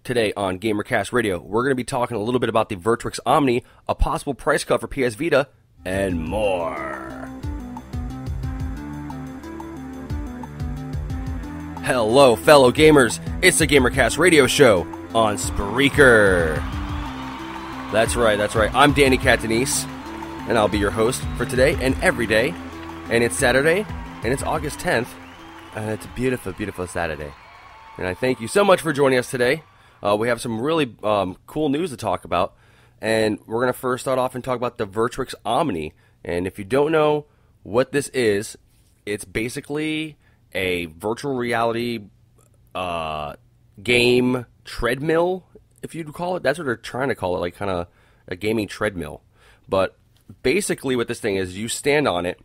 Today on GamerCast Radio, we're going to be talking a little bit about the Virtuix Omni, a possible price cut for PS Vita, and more. Hello, fellow gamers. It's the GamerCast Radio Show on Spreaker. That's right. I'm Danny Catanese, and I'll be your host for today and every day. And it's Saturday, and it's August 10th, and it's a beautiful, beautiful Saturday. And I thank you so much for joining us today. We have some really cool news to talk about, and we're going to first start off and talk about the Virtuix Omni. And if you don't know what this is, it's basically a virtual reality game treadmill, if you'd call it. That's what they're trying to call it, like kind of a gaming treadmill. But basically what this thing is, you stand on it,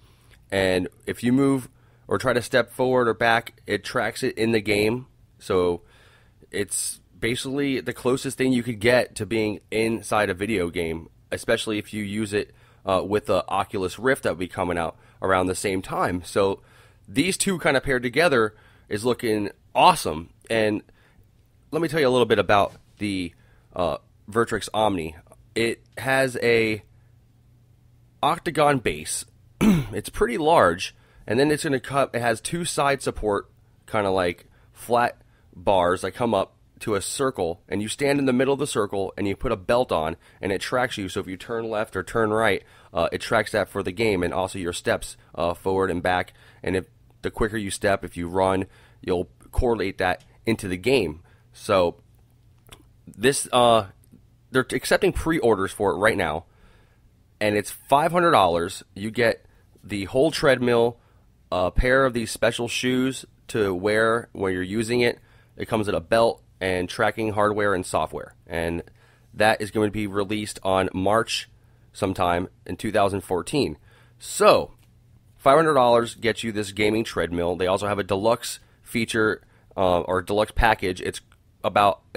and if you move or try to step forward or back, it tracks it in the game. So it's basically the closest thing you could get to being inside a video game, especially if you use it with the Oculus Rift that will be coming out around the same time. So these two kind of paired together is looking awesome. And let me tell you a little bit about the Virtuix Omni. It has a octagon base. It's pretty large, and then it's going to cut. It has two side support, kind of like flat bars that come up to a circle, and you stand in the middle of the circle, and you put a belt on, and it tracks you. So if you turn left or turn right, it tracks that for the game, and also your steps forward and back. And if the quicker you step, if you run, you'll correlate that into the game. So this they're accepting pre-orders for it right now, and it's $500. You get the whole treadmill, a pair of these special shoes to wear when you're using it. It comes with a belt and tracking hardware and software, and that is going to be released on March sometime in 2014. So $500 gets you this gaming treadmill. They also have a deluxe feature or deluxe package. It's $1,000,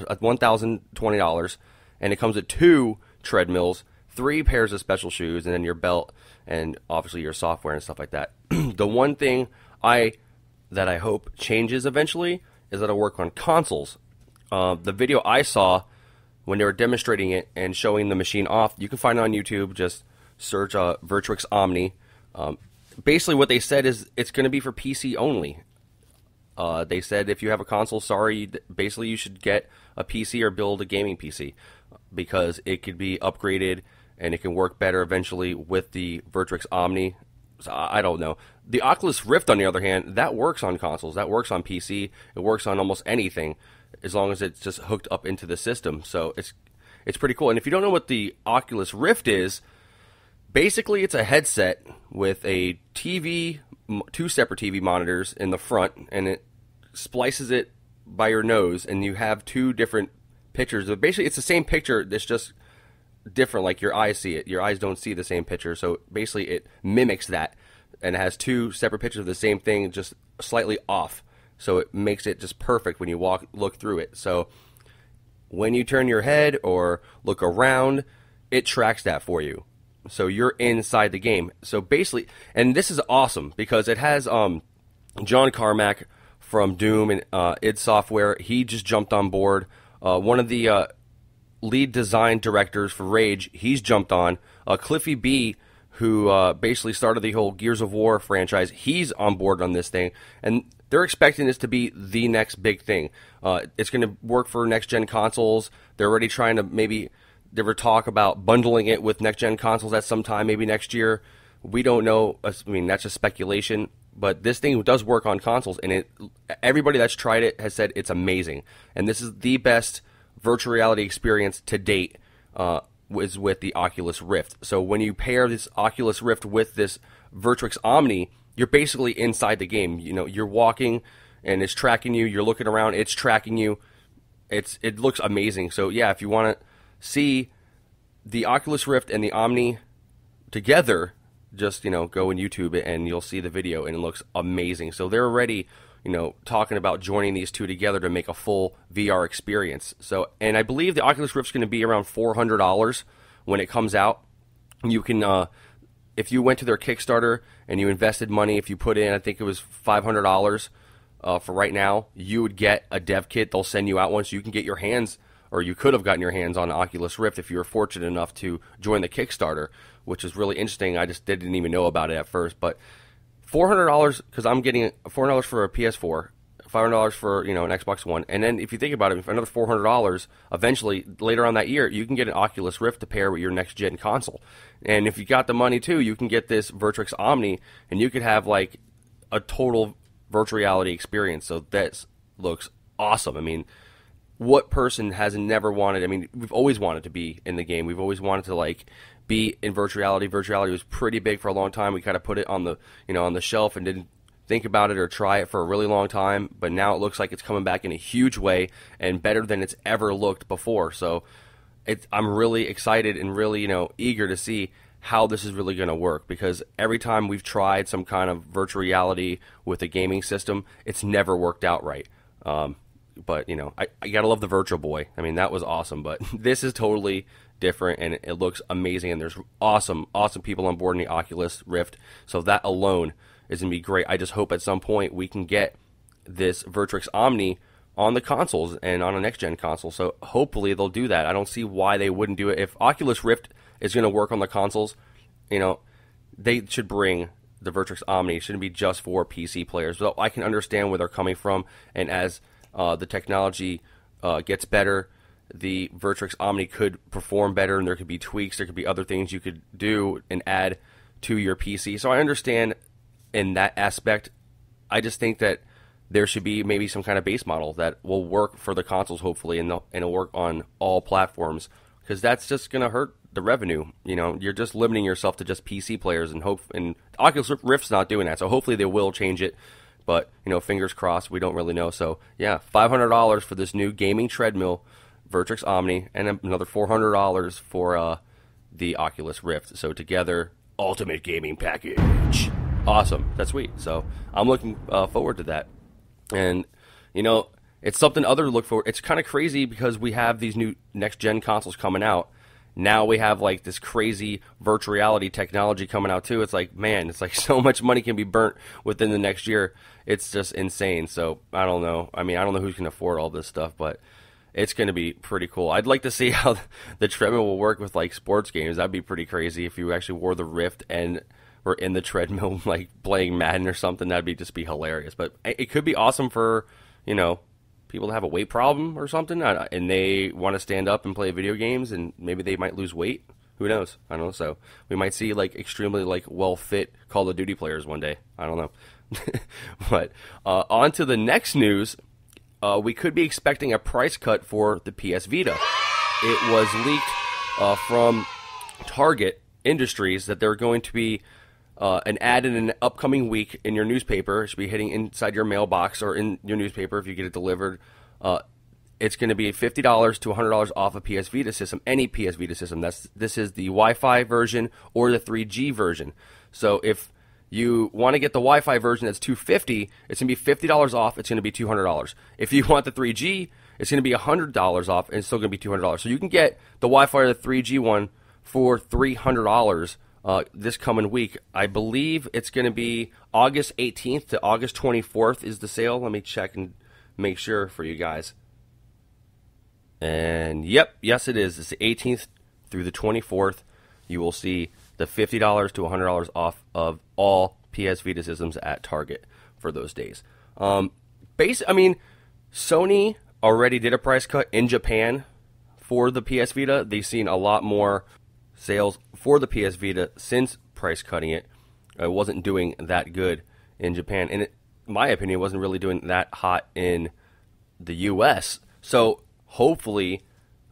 $1,020, and it comes with two treadmills, 3 pairs of special shoes, and then your belt, and obviously your software and stuff like that. The one thing that I hope changes eventually is that it'll work on consoles. The video I saw when they were demonstrating it and showing the machine off, you can find it on YouTube. Just search Virtuix Omni. Basically what they said is it's going to be for PC only. They said if you have a console, basically you should get a PC or build a gaming PC, because it could be upgraded and it can work better eventually with the Virtuix Omni. So I don't know. The Oculus Rift, on the other hand, that works on consoles. That works on PC. It works on almost anything as long as it's just hooked up into the system. So it's pretty cool. And if you don't know what the Oculus Rift is, basically it's a headset with a TV, 2 separate TV monitors in the front, and it splices it by your nose, and you have 2 different pictures. But basically it's the same picture that's just different, like your eyes see it. Your eyes don't see the same picture, so basically it mimics that, and it has 2 separate pictures of the same thing, just slightly off. So it makes it just perfect when you look through it. So when you turn your head or look around, it tracks that for you. So you're inside the game. So basically, and this is awesome because it has John Carmack from Doom and id Software. He just jumped on board. One of the lead design directors for Rage, he's jumped on. Cliffy B, who basically started the whole Gears of War franchise, he's on board on this thing, and they're expecting this to be the next big thing. It's going to work for next-gen consoles. They're already trying to maybe ever talk about bundling it with next-gen consoles at some time, maybe next year. We don't know. I mean, that's just speculation, but this thing does work on consoles, and everybody that's tried it has said it's amazing, and this is the best virtual reality experience to date was with the Oculus Rift. So when you pair this Oculus Rift with this Virtuix Omni, you're basically inside the game. You know, you're walking and it's tracking you. You're looking around, it's tracking you. It looks amazing. So yeah, if you want to see the Oculus Rift and the Omni together, just go and YouTube it and you'll see the video, and it looks amazing. So they're already talking about joining these two together to make a full VR experience. So, and I believe the Oculus Rift's going to be around $400 when it comes out. You can, if you went to their Kickstarter and you invested money, if you put in, I think it was $500, for right now, you would get a dev kit. They'll send you out one so you can get your hands, or you could have gotten your hands on Oculus Rift if you were fortunate enough to join the Kickstarter, which is really interesting. I just didn't even know about it at first. But $400, because I'm getting $400 for a PS4, $500 for an Xbox One, and then if you think about it, for another $400, eventually later on that year, you can get an Oculus Rift to pair with your next gen console. And if you got the money too, you can get this Virtuix Omni, and you could have like a total virtual reality experience. So that looks awesome. I mean, what person has never wanted? I mean, we've always wanted to be in the game. We've always wanted to like be in virtual reality. Virtual reality was pretty big for a long time. We kind of put it on the on the shelf and didn't think about it or try it for a really long time. But now it looks like it's coming back in a huge way and better than it's ever looked before. So I'm really excited and really eager to see how this is really going to work, because every time we've tried some kind of virtual reality with a gaming system, it's never worked out right. But I gotta love the Virtual Boy. I mean, that was awesome, but this is totally different, and it looks amazing, and there's awesome people on board in the Oculus Rift, so that alone is gonna be great. I just hope at some point we can get this Virtuix Omni on the consoles and on a next-gen console, so hopefully they'll do that. I don't see why they wouldn't do it. If Oculus Rift is going to work on the consoles, they should bring the Virtuix Omni. It shouldn't be just for PC players. So I can understand where they're coming from, and as the technology gets better, the Virtuix Omni could perform better, and there could be tweaks, there could be other things you could do and add to your PC. So I understand in that aspect. I just think that there should be maybe some kind of base model that will work for the consoles, hopefully, and it'll work on all platforms, because that's just going to hurt the revenue. You're just limiting yourself to just PC players, and Oculus Rift's not doing that, so hopefully they will change it. But, fingers crossed, we don't really know. So, yeah, $500 for this new gaming treadmill, Virtuix Omni, and another $400 for the Oculus Rift. So, together, ultimate gaming package. Awesome. That's sweet. So, I'm looking forward to that. And, it's something other to look for. It's kind of crazy because we have these new next-gen consoles coming out. Now we have like this crazy virtual reality technology coming out too. It's like, man, it's like so much money can be burnt within the next year. It's just insane. So I don't know. I mean, I don't know who can afford all this stuff, but it's going to be pretty cool. I'd like to see how the treadmill will work with like sports games. That'd be pretty crazy if you actually wore the Rift and were in the treadmill like playing Madden or something. That'd just be hilarious. But it could be awesome for, people that have a weight problem or something, and they want to stand up and play video games, and maybe they might lose weight. Who knows? I don't know. So we might see like extremely like well-fit Call of Duty players one day. I don't know. But on to the next news. We could be expecting a price cut for the PS Vita. It was leaked from Target Industries that they're going to be an ad in an upcoming week in your newspaper. It should be hitting inside your mailbox or in your newspaper if you get it delivered. It's going to be $50 to $100 off a PS Vita system, any PS Vita system. This is the Wi-Fi version or the 3G version. So if you want to get the Wi-Fi version that's $250, it's going to be $50 off. It's going to be $200. If you want the 3G, it's going to be $100 off, and it's still going to be $200. So you can get the Wi-Fi or the 3G one for $300 this coming week. I believe it's going to be August 18th to August 24th is the sale. Let me check and make sure for you guys. And yes it is. It's the 18th through the 24th. You will see the $50 to $100 off of all PS Vita systems at Target for those days. Sony already did a price cut in Japan for the PS Vita. They've seen a lot more sales for the PS Vita since price cutting it. It wasn't doing that good in Japan, and in my opinion, it wasn't really doing that hot in the US. So hopefully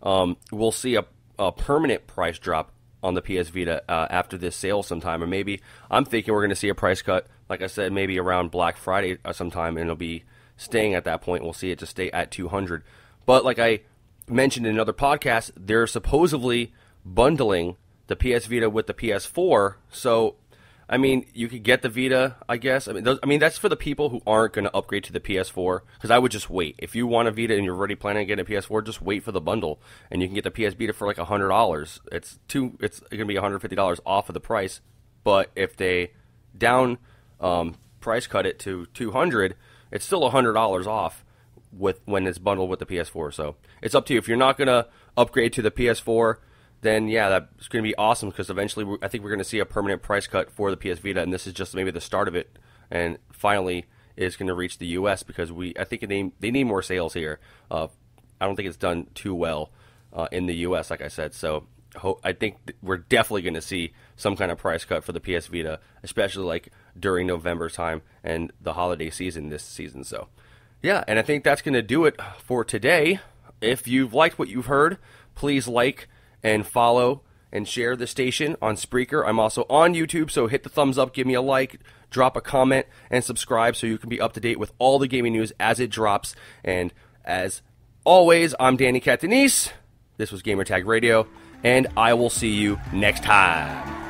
we'll see a permanent price drop on the PS Vita after this sale sometime, or maybe I'm thinking we're going to see a price cut, like I said, maybe around Black Friday sometime, and it'll be staying at that point. We'll see it just stay at $200. But like I mentioned in another podcast, they're supposedly bundling the PS Vita with the PS4. So, I mean, you could get the Vita, I guess. I mean, that's for the people who aren't going to upgrade to the PS4, because I would just wait. If you want a Vita and you're already planning on getting a PS4, just wait for the bundle, and you can get the PS Vita for like $100. It's going to be $150 off of the price. But if they down price cut it to $200, it's still $100 off when it's bundled with the PS4. So it's up to you. If you're not going to upgrade to the PS4, then yeah, that's going to be awesome, because eventually I think we're going to see a permanent price cut for the PS Vita, and this is just maybe the start of it, and finally it's going to reach the U.S. because I think they need more sales here. I don't think it's done too well in the U.S., like I said. So I think we're definitely going to see some kind of price cut for the PS Vita, especially like during November time and the holiday season this season. So yeah, and I think that's going to do it for today. If you've liked what you've heard, please like and follow and share the station on Spreaker. I'm also on YouTube, so hit the thumbs up, give me a like, drop a comment, and subscribe so you can be up to date with all the gaming news as it drops. And as always, I'm Danny Catanese. This was Gamertag Radio, and I will see you next time.